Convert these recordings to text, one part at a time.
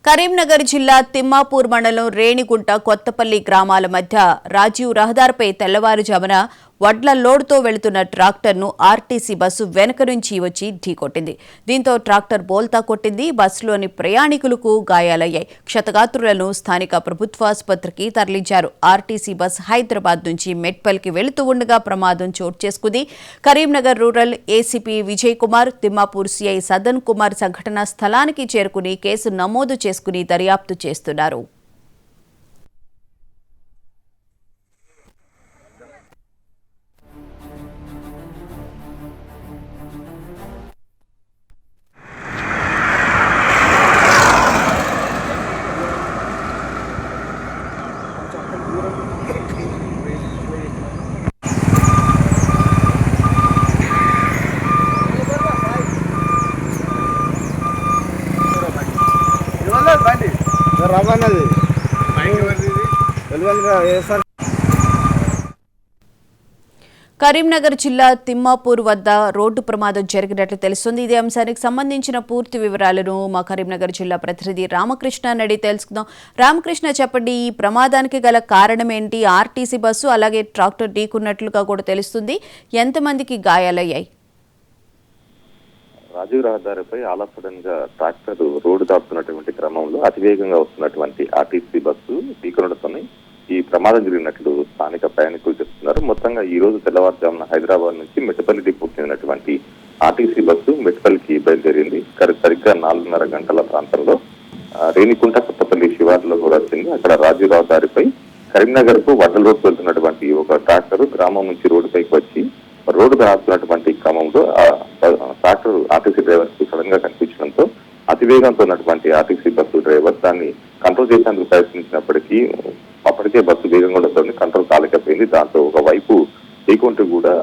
కరీంనగర్ జిల్లా తిమ్మాపూర్ మండలం రేణిగుంట కొత్తపల్లి గ్రామాల మధ్య రాజీవ్ రహదారిపై తెల్లవారుజామున వడ్ల లోడ్తో వెళుతున్న ట్రాక్టర్ను ఆర్టీసీ బస్సు వెనక నుంచి వచ్చి ఢీకొట్టింది. దీంతో ట్రాక్టర్ బోల్తా కొట్టింది. బస్సులోని ప్రయాణికులకు గాయాలయ్యాయి. క్షతగాత్రులను స్థానిక ప్రభుత్వాసుపత్రికి తరలించారు. ఆర్టీసీ బస్ హైదరాబాద్ నుంచి మెట్పల్కి వెళుతూ ఉండగా ప్రమాదం చోటు చేసుకుంది. Karimnagar rural ACP Vijay Kumar, Thimmapur CI Sadan Kumar సంఘటనా స్థలానికి చేరుకుని కేసు నమోదు చేసుకుని దర్యాప్తు చేస్తున్నారు. కరీంనగర్ జిల్లా తిమ్మాపూర్ వద్ద రోడ్డు ప్రమాదం జరిగినట్లు తెలుస్తుంది. ఇదే అంశానికి సంబంధించిన పూర్తి వివరాలను మా కరీంనగర్ జిల్లా ప్రతినిధి రామకృష్ణ అడిగి తెలుసుకుందాం. రామకృష్ణ, చెప్పండి, ఈ ప్రమాదానికి గల కారణం ఏంటి? ఆర్టీసీ బస్సు అలాగే ట్రాక్టర్ ఢీకున్నట్లుగా కూడా తెలుస్తుంది. ఎంతమందికి గాయాలయ్యాయి? రాజీవ్ రహదారిపై సడన్ గా ట్రాక్టర్ రోడ్డు దాటుతున్నటువంటి క్రమంలో అతివేగంగా వస్తున్నటువంటి ఆర్టీసీ బస్సు ఢీకొనడంతోనే ఈ ప్రమాదం జరిగినట్లు స్థానిక ప్రయాణికులు చెప్తున్నారు. మొత్తంగా ఈ రోజు తెల్లవారుజామున హైదరాబాద్ నుంచి మెట్టపల్లి డిపోకి చెందినటువంటి ఆర్టీసీ బస్సు మెట్టపల్లికి బయలుదేరింది. సరిగ్గా 4:30 గంటల ప్రాంతంలో రేణికుంట కొత్తపల్లి శివార్లో కూడా వచ్చింది. అక్కడ రాజీవ్ రహదారిపై కరీంనగర్ కు వడ్ల రోడ్డు వెళ్తున్నటువంటి ఒక ట్రాక్టర్ గ్రామం నుంచి రోడ్డుపైకి వచ్చి రోడ్డు దాటుతున్నటువంటి క్రమంలో ట్రాక్టర్ ఆర్టీసీ డ్రైవర్ కు సడన్ గా కనిపించడంతో అతివేగంతో ఉన్నటువంటి ఆర్టీసీ బస్సు డ్రైవర్ దాన్ని కంట్రోల్ చేసేందుకు ప్రయత్నించినప్పటికీ అప్పటికే బస్సు వేగంగా ఉండడంతో కంట్రోల్ కాలేకపోయింది. దాంతో ఒకవైపు ఢీకొంటూ కూడా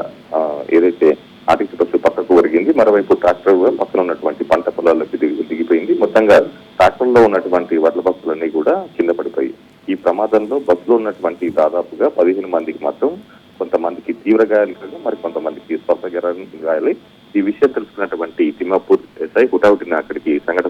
ఏదైతే ఆర్టీసీ బస్సు పక్కకు ఒరిగింది. మరోవైపు ట్రాక్టర్ పక్కన ఉన్నటువంటి పంట పొలాల్లోకి దిగిపోయింది. మొత్తంగా ట్రాక్టర్ లో ఉన్నటువంటి వడ్ల బస్సులన్నీ కూడా కింద పడిపోయి ఈ ప్రమాదంలో బస్సులో ఉన్నటువంటి దాదాపుగా 15 మందికి మాత్రం కొంతమందికి తీవ్ర గాయాలు, మరి కొంతమందికి స్వల్ప గాయాలు. ఈ విషయం తెలుసుకున్నటువంటి తిమ్మాపూర్ ఎస్ఐ హుటాహుటిన అక్కడికి సంఘటన